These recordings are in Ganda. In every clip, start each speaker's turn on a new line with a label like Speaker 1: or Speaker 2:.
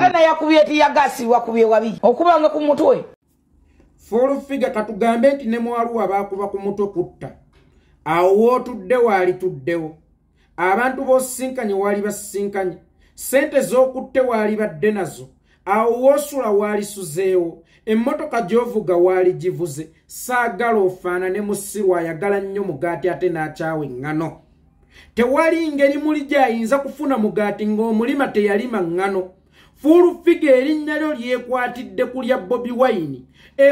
Speaker 1: Wena yakubye ya gasi wakubye wabi. Okubanga ku mutwe.
Speaker 2: Full figure katugambe nti ne mwaluwa bakuba ku mutwe kutta. Awo tudde wali tuddewo. Abantu bosinkanye wali basinkanye. Sente z'okutte wali badde nazo. Awo wosula wali suzeewo. Emmotoka gy'ovuga wali givuze. Saagala ofaanane musirwa ayagala nnyo mugaati ate n'akyawe ngano. Tewali ngeri muli gy'ayinza kufuna mugaati ng'omulima teyalima ngano. Full figure erinnya lyo lyekwatidde kulya Bobi Wine.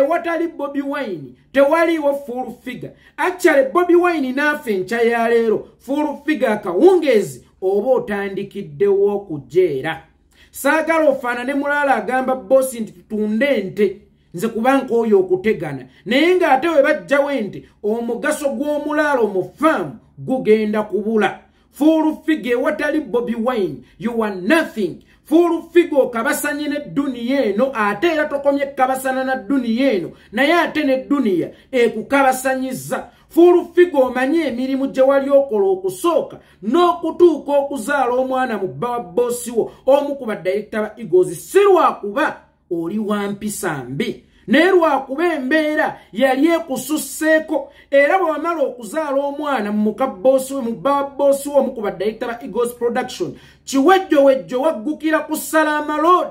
Speaker 2: Watali Bobi Wine tewaliwo full figure. Actually Bobi Wine naafe enkya ya leero full figure akawungeezi oba otandikiddewo okujeera. Saagala ofaanane mulala agamba bossi nti tutunde ente nze kubanka oyo okutegana naye ng'ate we bajjawo ente omugaso gw'omulaalo mu faamu gugenda kubula. Full figure watali Bobi Wine you are nothing. Full figure kabasanye ne duniya eno ate era tokomye kabasana na duniya eno naye ate ne duniya ekukabasanyiza. Full figure omanye emirimu gye wali okola okusooka n'okutuuka okuzaala omwana mu bba wa bossi wo omu ku badirekita ba Eagles si lwakuba oli wa mpisa mbi naye lwakuba embeera yali ekususseeko era bwe wamala okuzaala omwana mu muka bossi we mu bba wa bossi wo omu ku badirekita ba Eagles production kiwejjowejjo waggukira ku Salama Road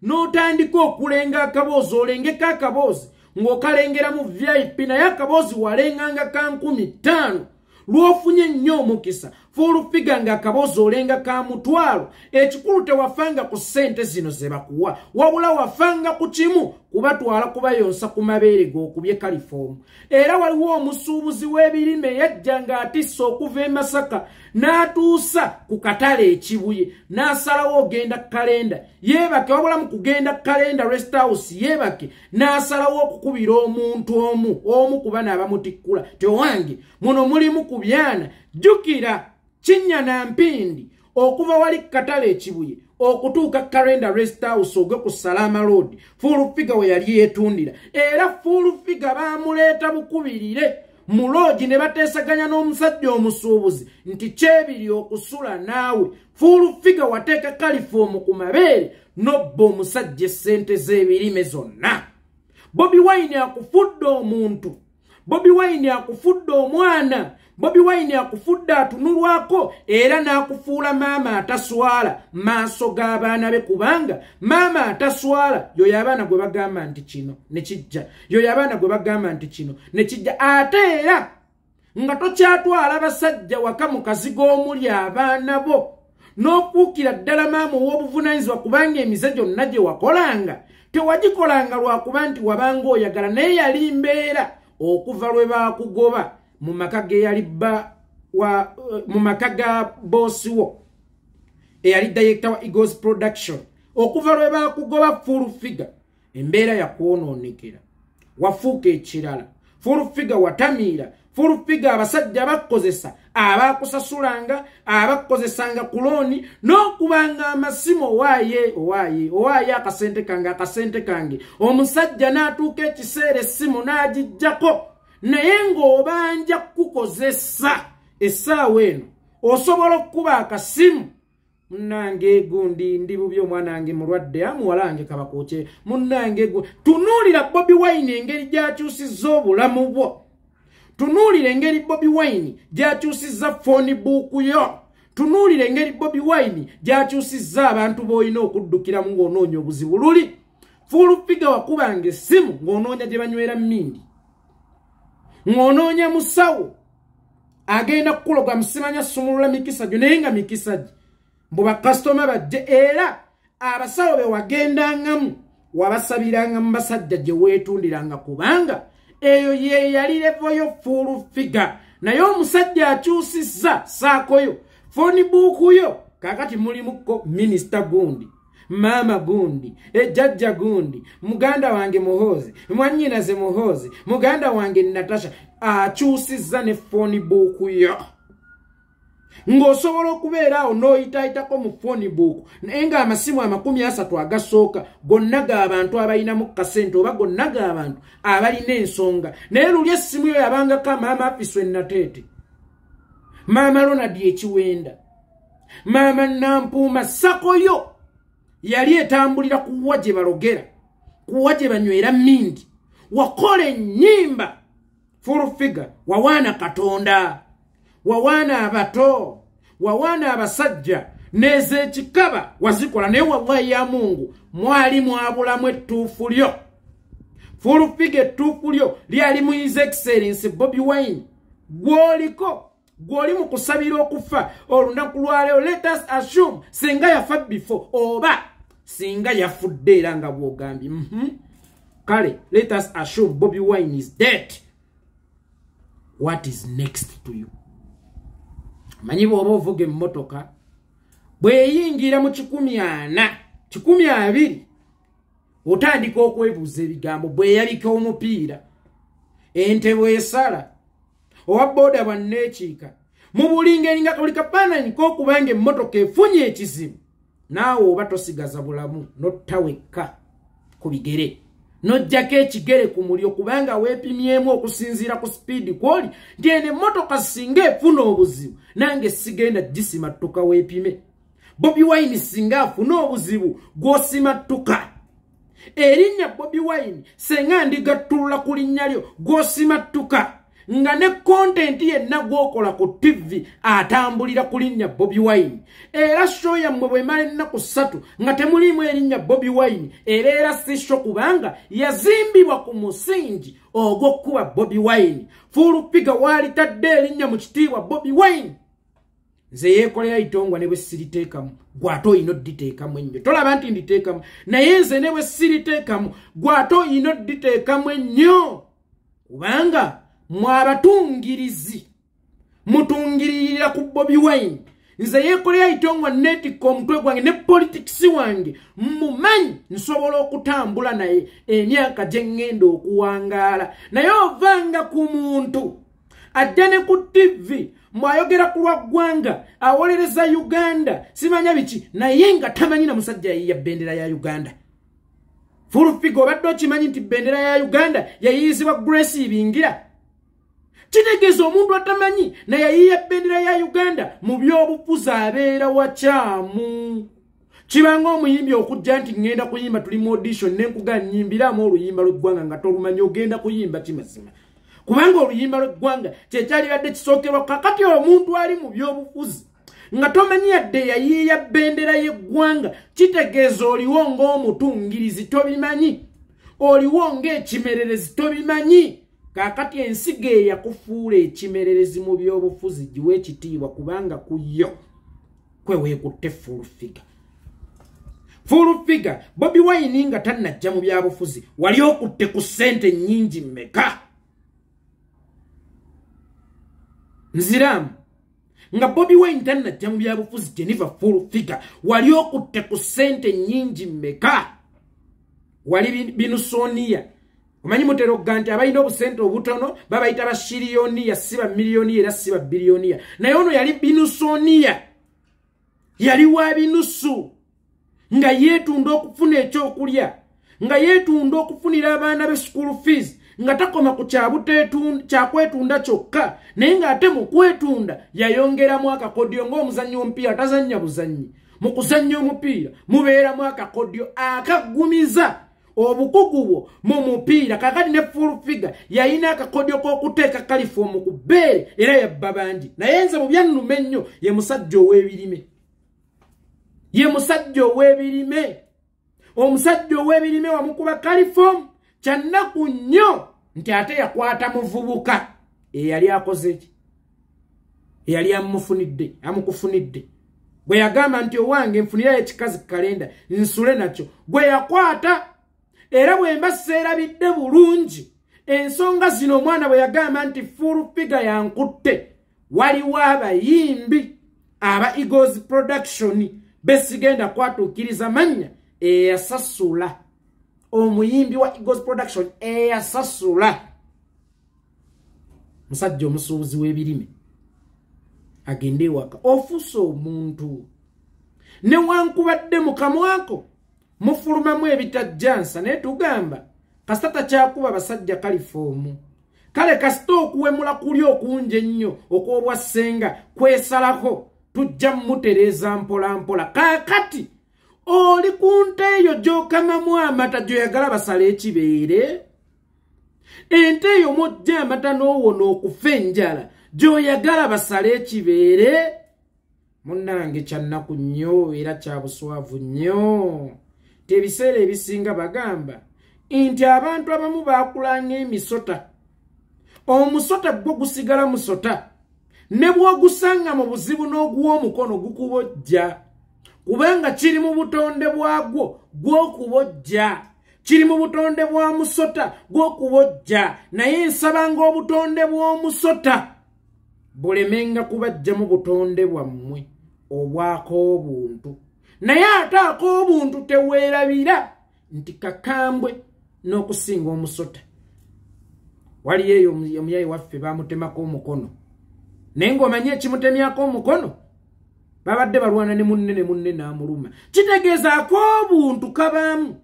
Speaker 2: n'otandika okulenga akaboozi olengeka akaboozi ng'okalengera mu VIP naye akaboozi walenganga ka 5,000 lw'ofunye nnyo omukisa. Full figure nga akaboozi olenga ka 1,000 ekikulu tewafanga ku ssente zino ze bakuwa wabula wafanga ku kimu kubatwala kubayonsa ku mabeere g'okubye kalifomu. Era waliwo omusuubuzi w'ebirime yajja ng'atissa okuva e Masaka n'atuusa ku katale ekibuye n'asalawo ogenda kalenda yeebake wabula mu kugenda kalenda rest house yeebake n'asalawo okukubira omuntu omu ku bana abamutikkula. Tewange muno mulimu ku byana jjukira Kinnya na Mpindi okuva wali katale ekibuye okutuuka kalenda rest house ogwe ku Salama Road full figure we yali yeetundira era full figure baamuleeta bukubirire mu loogi ne bateesaganya n'omusajja omusuubuzi nti kyebiri okusula naawe. Full figure wateeka kalifomu ku mabeere nobba omusajja essente z'ebirime zonna. Bobi Wine akufudde omuntu. Bobi Wine akufudde omwana. Bobi Wine akufudde atunulwako era n'akufuula maama ataswala maaso g'abaana be kubanga maama ataswala yoyo abaana gwe bagamba nti kino ne kijja yoyo abaana gwe bagamba nti kino ne kijja ate era nga tokyatwala basajja waka mu kazigo omuli abaana bo n'okuukira ddala maama ow'obuvunaanyizibwa kubanga emize gyonna gye wakolanga tewagikolanga lwakuba nti wabanga oyagala naye yali mbeera okuva lwe baakugoba mu maka ge yali mu maka ga bossi wo eyali director wa Eagles production okuva lwe baakugoba full figure embeera yakwonoonekera wafuuka ekirala. Full figure watamiira. Full figure abasajja bakozesa abakusasulanga abakozesanga kulooni n'okubanga amasimu owaaye akasente kange omusajja n'atuuka ekiseera essimu n'agijjako naye ng'obanja kukozesa essaawa eno osobola okukuba akasimu munnange gundi ndi bubi omwana wange mulwadde amuwala wange kabakooke munnange tunuulira Bobi Wine engeri gy'akyusizza obulamu bwo. Tunuulira engeri Bobi Wine gy'akyusizza phone book yo. Tunuulira engeri Bobi Wine gy'akyusizza abantu b'olina okuddukiramu ng'onoonya obuzibu luli. Full figure wakubanga essimu ng'onoonya gye banywera mmindi. Ng'onoonya musawo agenda kukuloga musimanya sumulula mikisa gyo naye nga mikisa gye mbu bakasitoma bajje era abasawo be wagendangamu wabasabiranga mu basajja gye weetundiranga kubanga eyo ye yali levo yo full figure naye omusajja akyusizza saakoyo phone book yo kakati mulimuko minister gundi mama gundi ejjajja gundi muganda wange Muhoozi mwannyinaze Muhoozi muganda wange Natasha akyusizza ne phone book yo ng'osobola okubeera awo n'oyitaayitako mu phone book naye ng'amasimu 30 agasooka gonna g'abantu abalinamu kasente oba gonna g'abantu abalina ensonga naye luli essimu yo yabangako maama Afiswe Nateete maama Ronald Ekiwenda maama Nampuuma Sakoyo yali etambulira kuwa gye balogera kuwa gye banywera mindi wakola ennyimba full figure wawaana Katonda wawaana abato wawaana abasajja n'ez'ekikaba wazikola naye wallahi ya Mungu mwali mwabulamu ettuufu lyo full figure ettuufu lyo lyali mu His Excellency Bobi Wine gw'oli mu kusabira okufa olunaku lwaleero let us assume singa yafa before oba singa yafudde era nga bw'ogambye kale let us assume Bobi Wine is dead. What is next to you? Manyi bw'oba ovuga emmotoka bw'eyingira mu 120 otandika okwebuuza ebigambo bw'eyabika omupiira ente bw'esala owa booda bwanneekiika mu buli ngeri nga kali kafaananyi k'okubanga emmotoka efunye ekizibu naawe oba tosigaza bulamu notta wekka ku bigere nojjako ekigere ku mulyo kubanga weepimyemu okusinziira ku sipiidi kwoli nti eno emmotoka singa efuna obuzibu nange sigenda gisimattuka weepime. Bobi Wine singa afuna obuzibu gw'osimattuka erinnya Bobi Wine senga ndigattulula ku linnya lyo gw'osimattuka nga ne content yenna gw'okola ku TV atambulira ku linnya Bobi Wine era show yammwe bw'emala ennaku 3 nga temulimu erinnya Bobi Wine era si show kubanga yazimbibwa ku musingi ogw'okkuba Bobi Wine full figure walitadde erinnya mu kitiibwa Bobi Wine nze yeekolera itongwa ne bwe siriteekamu gw'ate oyina odditeekamu ennyo tolaba nti nditeekamu naye nze ne bwe siriteekamu gw'ate oyina odditeekamu ennyo kubanga mwabatungirizi mutungiririra ku Bobi Wine nze yeekolera itongwa neetikka omutwe gwange ne politics wange mumanyi nsobola okutambula naye emyaka gye ŋŋenda okuwangaala naye ovanga ku muntu adde ne ku TV mwayogera ku lwaggwanga awolereza Uganda simanya biki naye nga tamanyi na musajja yayiya bendera ya Uganda. Full figure obadde okimanyi nti bendera ya Uganda yayiyizibwa Grace Ibingira kitegeeza omuntu atamanyi na yayiya bendera ya Uganda mu by'obufuzi abeera wakyamu kibanga omuyimbi okujja nti ngenda kuyimba tuli mu audition nenkuga nnyimbiramu oluyimba lw'eggwanga nga tolumanyi ogenda kuyimba kimazima kubanga oluyimba lw'eggwanga kyekyali badde kisookerwa kakati omuntu ali mu by'obufuzi nga tomanyi yadde yayiya bendera y'eggwanga kitegeeza oliwo ng'omutungirizi tobimanyi oliwo ng'ekimererezi tobimanyi kakati ensigo eyakufuula ekimererezi mu by'obufuzi giwe ekitiibwa kubanga kuyo kwe weekutte full figure. Full figure Bobi Wine nga tannajja mu byabufuzi wali okutte ku ssente nnyingi mmeka nziramu nga Bobi Wine tannajja mu byabufuzi Jennifer full figure wali okutte ku ssente nnyingi mmeka wali binusoniya omanyi mutero ganti abalina obusente obutono babayita bashiriyoniya siba miliyoniya era siba biliyoniya naye ono yali binusoniya yali wa binusu nga yeetunda okufuna ekyokulya nga yeetunda okufunira abaana be school fees nga takoma ku kyakwetunda kyokka naye ng'ate mu kwetunda yayongeramu akakodyo ng'omuzannyi w'omupiira tazannya buzannyi mu kuzannya omupiira mubeeramu akakodyo akaggumiza obukugu bwo mu mupiira kakati ne full figure yayina akakodyo k'okuteeka kalifomu ku bbeere era yabba bangi naye nze mu byannuma ennyo ye musajja ow'ebirime omusajja ow'ebirime wamukuba kalifomu kyannaku nnyo nti ate yakwata muvubuka eyali akoze ki eyali amukufunidde gwe yagamba nti owange nfunirayo ekikazi kalenda nsule nakyo gwe yakwata era bwe mba seerabidde bulungi ensonga zino omwana bwe yagamba nti full figure yankutte waliwo abayimbi aba Eagles Production besigenda kwatuukiriza mannya eyasasula omuyimbi wa Eagles Production eyasasula musajja omusuubuzi w'ebirime agende ewaka ofuuse omuntu newankubadde mu kamwako mufulumamu ebitajjansa naye tugamba kasita takyakuba basajja kalifoomu kale kasita okuwemula kuli okungi ennyo okw'obwassenga kwesalako tujja mmutereeza mpola mpola kaakati oli kunte eyo gy'okamamu amata gy'oyagala basala ekibeere ente eyo mojja amata n'owona okufa enjala gy'oyagala basala ekibeere munnange kyannaku nnyo era kya buswavu nnyo tebiseera ebisinga bagamba nti abantu abamu baakulanga emisota omusota gwo gusigala musota ne bw'ogusanga mu buzibu n'oguwa omukono gukubojja kubanga kiri mu butonde bwagwo gw'okubojja kiri mu butonde bwa musota gw'okubojja naye nsabanga obutonde bw'omusota bulemenga kubajja mu butonde bwammwe obwako obuntu naye ate ak'obuntu teweerabira nti kakambwe n'okusinga omusota waliyo eyo omuyayi waffe baamutemako omukono naye ng'omanye ekimutemyako omukono babadde balwana ne munne n'amuluma kitegeeza ak'obuntu kabaamu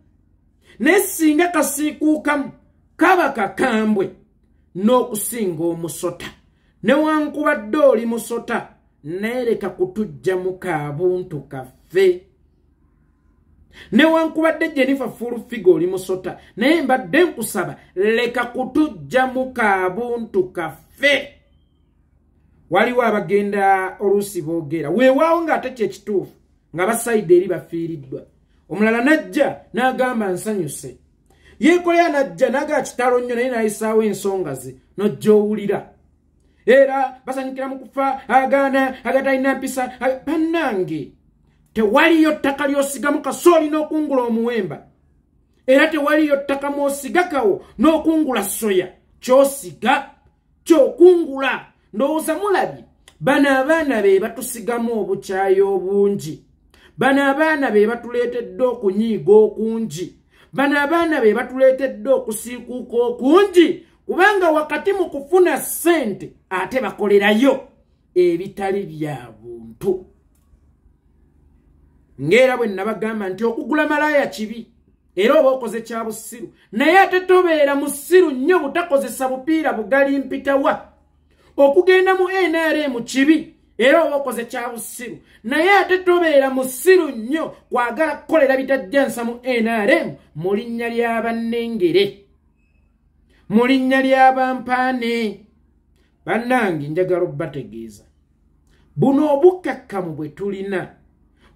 Speaker 2: naye singa kasiikuukamu kaba kakambwe n'okusinga omusota newankubadde oli musota naye leka kutujja mu kaabuntu kaffe newankubadde Jennifer Furufiga oli musota naye mbadde nkusaba leka kutujja mu kaabuntu kaffe waliwo abagenda oluusi boogera weewaawo ng'ate kyekituufu nga basayide eri bafiiriddwa omulala najja n'agamba nsanyuse yeekolera najja naga kitalo nnyo naye n'ayisaawo ensonga ze nojja owulira era basanyukira mu kufa agaana agatalina mpisa bannange tewaliyo ttaka ly'osigamu kasooli n'okungula omuwemba era tewaliyo ttaka mw'osigakawo n'okungula soya ky'osiga ky'okungula ndowooza mulabye bano abaana be batusigamu obukyayi obungi bano abaana be batuleetedde okunyiiga okungi bano abaana be batuleetedde okusiikuuka okungi kubanga wakati mu kufuna ssente ate bakolerayo ebitali bya buntu ng'era bwe nabagamba nti okugula malaaya kibi era oba okoze kya bussiru naye ate tobeera musiru nnyo butakozesa bupiira bugali mpitawa okugenda mu NRM kibi era oba okoze kya bussiru naye ate tobeera musiru nnyo kwagala kukolera bitajjansa mu NRM mu linnya ly'abannengere mu linnya ly'abampaane bannange njagala obbategeeza buno obukkakkamu bwe tulina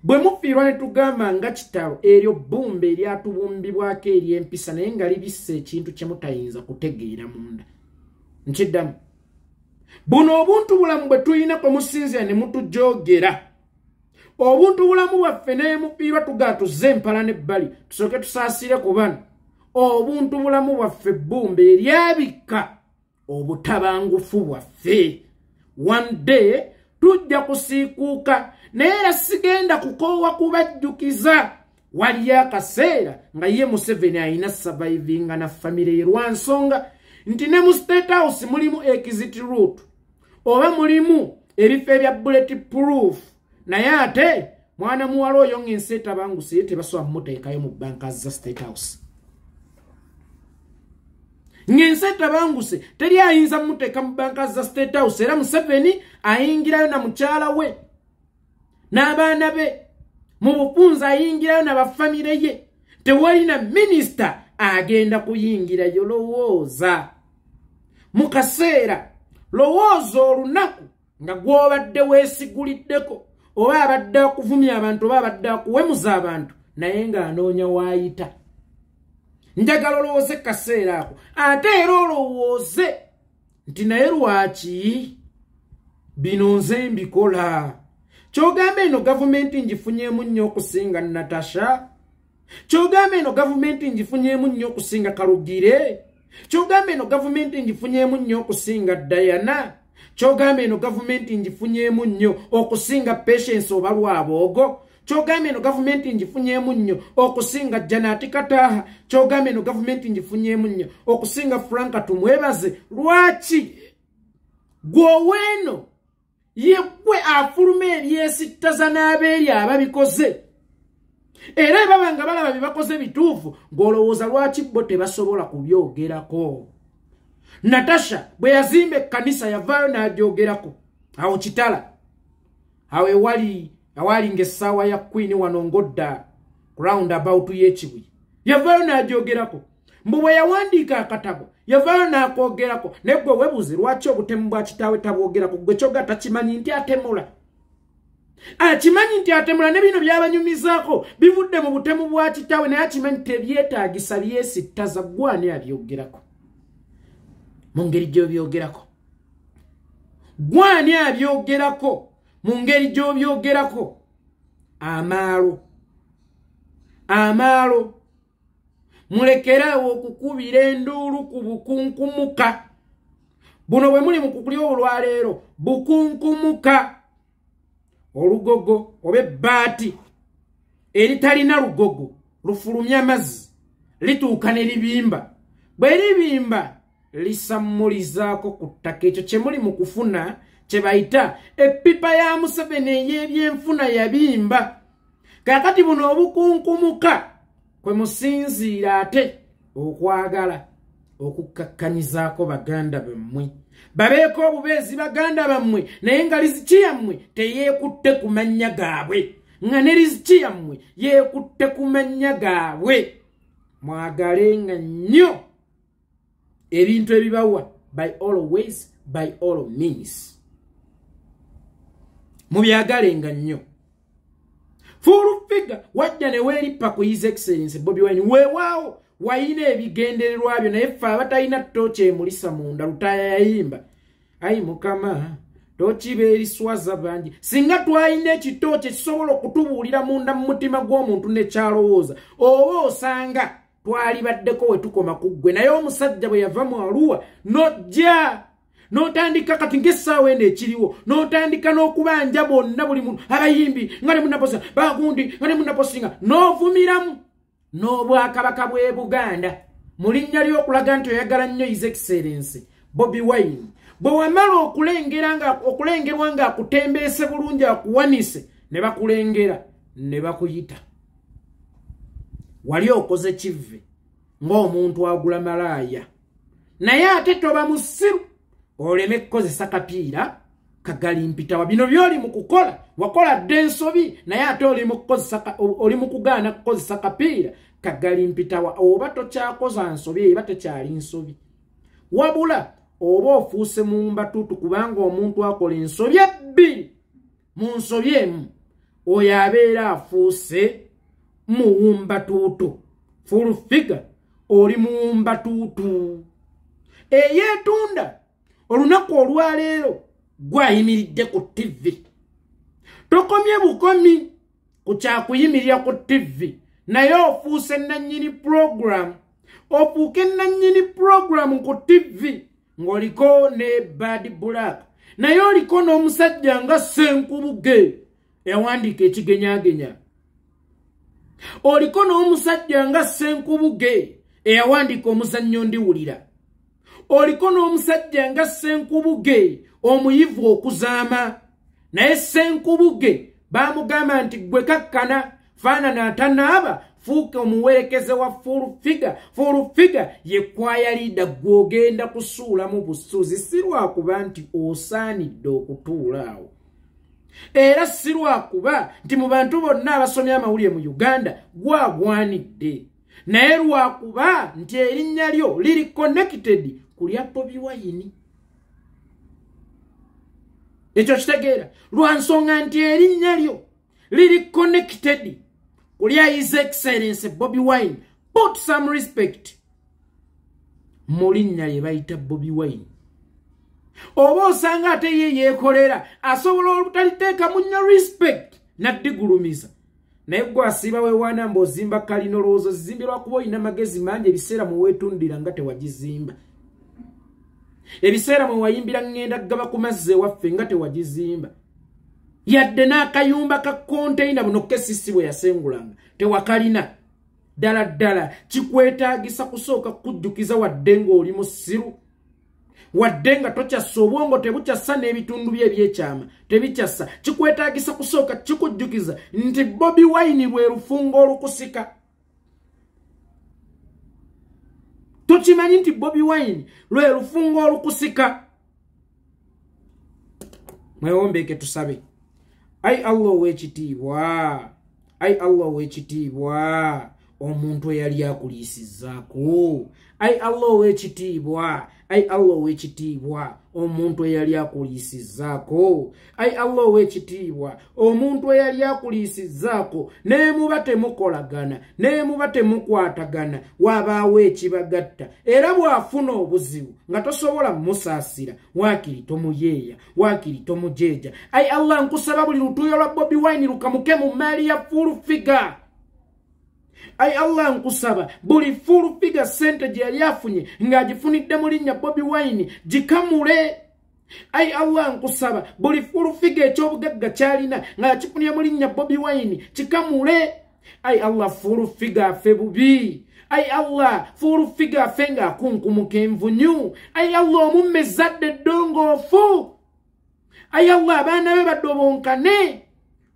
Speaker 2: bwe mufiirwa ne tugamba nga kitalo eryo bbumba eryatubumbibwako ery'empisa naye nga libisse ekintu kye mutayinza kutegeera munda nkiddamu buno obuntu bulamu bwe tulina kwe musinzira ne mutujogera obuntu bulamu bwaffe naye mufiirwa tugaatuzze empala n'ebbali tusooke tusaasire ku bano obuntu bulamu bwaffe bbumba eryabikka obutabangufu bwaffe one day tujja kusiikuuka naye era sigenda kukoowa kubajjukiza waliyo akaseera nga ye Museveni ayina survivinga na famire ye lwansonga nti ne mu State House mulimu exit route oba mulimu ebifo ebya bullet proof naye ate mwana muwala oyo ng'ensi etabanguse ye tebasobola mumuteekayo mu banka za State House ng'ensi etabanguse teri ayinza mumuteeka mu banka za State House era Museveni ayingirayo na mukyala we n'abaana be mu bupunza ayingirayo na bafamire ye tewali na minisita agenda kuyingirayo lowooza mu kaseera lowooza olunaku nga gw'obadde weesiguliddeko oba abadde akuvumya abantu oba abadde akuwemuza abantu naye ng'anoonya waayita njagala olowooze kaseera ako ate era olowooze nti naye lwaki bino nze mbikola kyogamba eno gavumenti ngifunyemu nnyo okusinga Natasha kyogamba eno gavumenti ngifunyemu nnyo okusinga Kalugire kyogamba eno gavumenti ngifunyemu nnyo okusinga Diana kyogamba eno gavumenti ngifunyemu nnyo okusinga Patience oba Lwaboogo kyogamba eno gavumenti ngifunyemu nnyo okusinga Janati Kataha kyogamba eno gavumenti ngifunyemu nnyo okusinga Franka Tumwebaze lwaki gwoweeno yegwe afuluma ebyesittaza n'abeeri ababikoze era babanga balaba bye bakoze bituufu ng'olowooza lwaki bo tebasobola kubyogerako Natasha bwe yazimba ekkanisa yavaayo n'agyogerako awo kitala awo awali ng'essaawa ya Queen wano ng'odda roundabout y'ekibuye yavaayo n'agyogerako mbu bwe yawandiika akatabo yavaayo n'akoogerako naye gwe webuuze lwaki obutemu bwa kitaawe tabwogerako gwe kyoga takimanyi nti atemula akimanyi nti atemula ne bino byabanyumizaako bivudde mu butemu bwa kitaawe naye akimanyi tebyetaagisa byesittaza gwani abyogerako mu ngeri gy'obyogerako gwani abyogerako mu ngeri gy'obyogerako amaalo mulekerawo okukubira enduulu ku bukunkumuka buno bwe muli mu kukulya olwaleero bukunkumuka olugogo oba ebbaati eritalina lugogo lufulumya amazzi lituuka ne libimba bwe libimba lisammulizaako ku ttaka ekyo kye muli mu kufuna kye bayita eppipa ya Museveni ey'ebyenfuna yabimba kaakati buno obukunkumuka kwe musinziira ate okwagala okukakkanyizaako baganda bammwe babeeko obubeezi baganda bammwe naye nga liziki yammwe teyeekutte ku mannya gaabwe nga ne liziki yammwe yeekutte ku mannya gaabwe mwagalenga nnyo ebintu ebibawa by all ways by all means mubyagalenga nnyo Full figure wajja ne weeripa ku His Excellency Bobi Wine weewaawo wayina ebigendererwa byo naye ffe abatalina ttooki emulisa munda lutaaya yayimba ayi mukama tokibeeriswaza bangi singa twalina ekitooki ekisobola okutubuulira munda mu mutima gw'omuntu nekyalowooza oba osanga twali baddeko we tukoma ku ggwe naye omusajja bwe yava mu Arua nojja n'otandika kati ng'essaawa eno ekiriwo n'otandika n'okubanja bonna buli muntu abayimbi nga ne munnaposinga bagundi nga ne munnaposinga n'ovumiramu n'obwakabaka bw'e Buganda mu linnya ly'okulaga nti oyagala nnyo His Excellency Bobi Wine bwe wamala okulengerwa ng'akutembeese bulungi akuwanise ne bakulengera ne bakuyita wali okoze kivve ng'omuntu agula malaaya naye ate toba musiru oleme kukozesa kapiira kagalimpitawa bino byoli mu kukola wakola dde ensobi naye ate oli mu kugaana kukozesa kapiira kagalimpitawa oba tokyakoza nsobi eba tekyali nsobi wabula oba ofuuse mu mbatuutu kubanga omuntu akola ensobi ebbiri mu nsobi emu oyo abeera afuuse muwumbatuutu full figure oli muwumbatuutu eyeetunda olunaku olwaleero gwayimiridde ku TV tokomye bukomi ku kyakuyimirira ku TV naye ofuuse nannyini program ofuuke nannyini program ku TV ng'oliko ne Bad Black naye oliko n'omusajja nga Senkubuge eyawandiika ekigenyaagenya oliko n'omusajja nga Senkubuge eyawandiika omuzannyo ndiwulira oliko n'omusajja nga Senkubuge omuyivu okuzaama naye Senkubuge baamugamba nti gwe kakkana faanana atanaaba fuuka omuwerekeze wa full figure yekwaya liida gw'ogenda kusuulamu busuuzi si lwakuba nti osaanidde okutuula awo era si lwakuba nti mu bantu bonna abasomya amawulire mu Uganda gwagwanidde naye lwakuba nti erinnya lyo liri connected kulya Bobi Wine ekyo kitegeera lwansonga nti erinnya lyo liri connected kulya His Excellency Bobi Wine put some respect mu linnya lye bayita Bobi Wine oba osanga ate ye yeekolera asobola obutaliteeka munnya respect naddigulumiza naye gwe asiiba weewaana mb'ozimba kalina olowooza zizimbirwa kuba olina magezi mangi ebiseera mwe weetundira nga tewagizimba ebiseera mwe wayimbira ngenda gaba ku mazzi ewaffe nga tewagizimba yadde n'akayumba ka konteyina buno kesisi bwe yasengulanga tewakalina ddala ddala kikwetaagisa kusooka kujjukiza wadde ng'oli musiru wadde nga tokyassa obwongo tebukyassa n'ebitundu bye ebyekyama tebikyassa kikwetaagisa kusooka kikujjukiza nti Bobi Wine lwe lufungo olukusika tokimanyi nti Bobi Wine lwe lufungo olukusika mwewombeeke tusabe ayi Allah ow'ekitiibwa ai Allah wekitiibwa omuntu eyali akulisizaako ai Allah wekitiibwa ai Allah wekitiibwa omuntu eyali akulisizaako ai Allah wekitiibwa omuntu eyali akulisizaako nemuba temukolagana nemuba temukwatagana wabaawo ekibagatta era bwafuna obuzibu nga tosobola musaasira waakiri tomuyeeya waakiri tomujeeja ai Allah nkusaba buli lutuuyo lwa Bobi Wine lukamuke mu maali ya full figure ai Allah nkusaba buli full figure sente gye yali afunye ng'agifunidde mu linnya Bobi Wine gikamule ai Allah nkusaba buli full figure eky'obugagga kyalina ng'akifunye mu linnya Bobi Wine kikamule ai Allah full figure afe bubi ai Allah full figure afe ng'akunkumuka envunyu ai Allah omumme zadde ddongoofu ai Allah abaana be badobonkane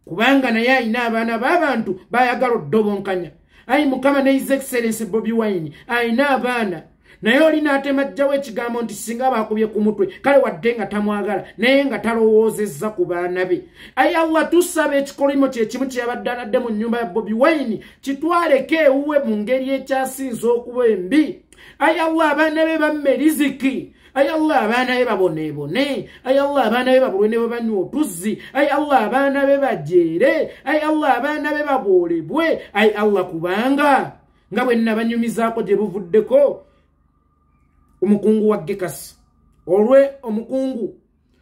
Speaker 2: kubanga naye alina abaana b'abantu bayagala oddobonkanya ai mukama ne His Excellency Bobi Wine aina abaana naye olina atemajjawo ekigambo nti singa bakubye ku mutwe kale wadde nga tamwagala naye nga talowoozezza ku baana be ai Allah tusaba ekikolimo kyekimu kyeyabadde anadde mu nnyumba ya Bobi Wine kitwaleko ewuwe mu ngeri ekyasinza okuba embi ai Allah abaana be bamme riziki ai Allah abaana be babonebone ai Allah abaana be babulwe ne banywa otuzzi ai Allah abaana be bajeere ai Allah abaana be baboolebwe ai Allah kubanga nga bwe nabanyumizaako gye buvuddeko omukungu wa Gekasi olwe omukungu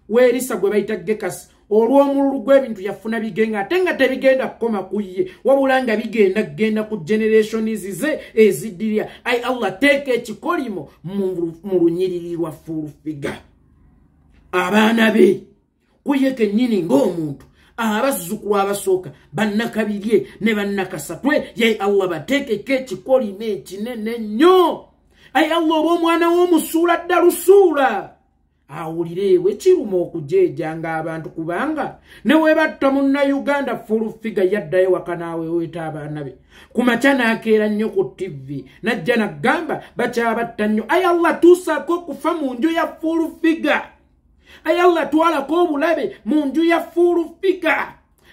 Speaker 2: weerisa gwe bayita Gekasi olw'omululu gw'ebintu yafuna bigenga ate nga tebigenda kukoma ku ye wabula nga bigenda ku generations ze eziddirya ai Allah teeka ekikolimo mu lunyiriri lwa full figure abaana be kuye kennyini ng'omuntu abazzukulu abasooka bannakabirye ne bannakasatwe yai Allah bateekeko ekikolimo ekinene nnyo ai Allah oba omwana w'omusuula dda lusuula awulirewe kiruma okujeeja ng'abantu kubanga ne webatta Munnayuganda full figure yaddayo waka naawe weeta abaana be ku makya n'akeera nnyo ku TV najja n'agamba bakyabatta nnyo ai Allah tuusaako okufa mu nju ya full figure ai Allah twalako obulabe mu nju ya full figure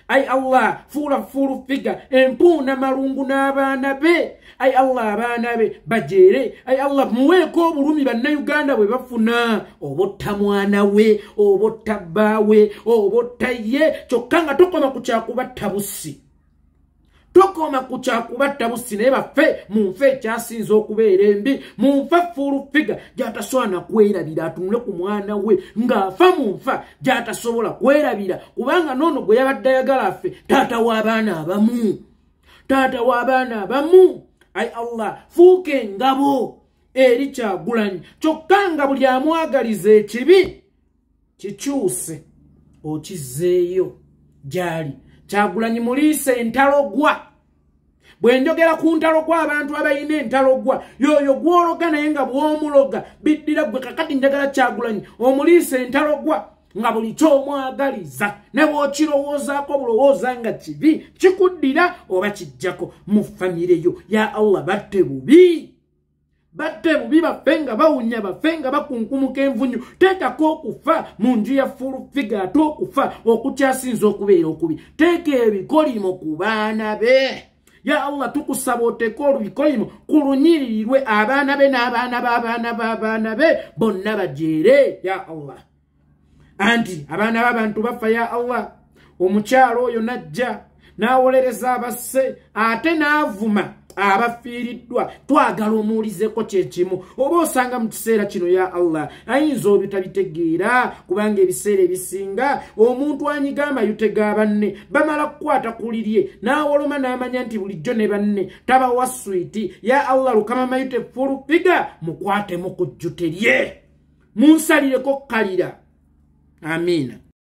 Speaker 2: ai Allah full figure empuuna malungu n'abaana be ai Allah abaana be bajeere ai Allah muweeko obulumi bannayuganda bwe bafuna obotta mwana we obotta bbaawe obotta ye kyokka nga tokoma ku kyakubatta bussi tokoma ku kyakubatta bussi naye baffe mu nfa ekyasinza okubeera embi mu nfa full figure gy'atasobola kwerabira atunule ku mwana we ng'afa mu nfa gy'atasobola kwerabira kubanga n'ono gwe yabadde ayagala affe taata w'abaana abamu ai Allah fuuka engabo eri Kyagulanyi kyokka nga buli amwagaliza ekibi kikyuse okizzeeyo gyali Kyagulanyi muliise entalogwa bwe njogera ku ntalogwa abantu abalina entalogwa yoyo gw'ologa naye nga bw'omuloga biddira gwe kakati njagala Kyagulanyi omuliise entalogwa nga buli ky'omwagaliza ne bw'okirowoozaako bulowooza nga kibi kikuddira oba kijjako mu famire yo ya Allah batte bubi baffe nga bawunya baffe nga bakunkumuka envunyu teekako okufa mu nju ya full figure ate okufa okukyasinza okubeera okubi teeka ebikolimo ku baana be ya Allah tukusaba oteeka olubikolimo ku lunyiririrwe abaana be n'abaana b'abaana be bonna bajeere ya Allah anti abaana b'abantu bafa ya Allah omukyalo oyo najja n'awolereza abasse ate n'avuma abafiiriddwa twagala omuwulizeko kyekimu oba osanga mu kiseera kino ya Allah ayinza obitabitegeera kubanga ebiseera ebisinga omuntu anyiga amayute ga banne bamala kukwata kulirye n'awoloma n'amanya nti bulijjo ne banne tabawa switi ya Allah lukama mayute full figure mukwatemu ku jjute lye munsalireko kalira amina.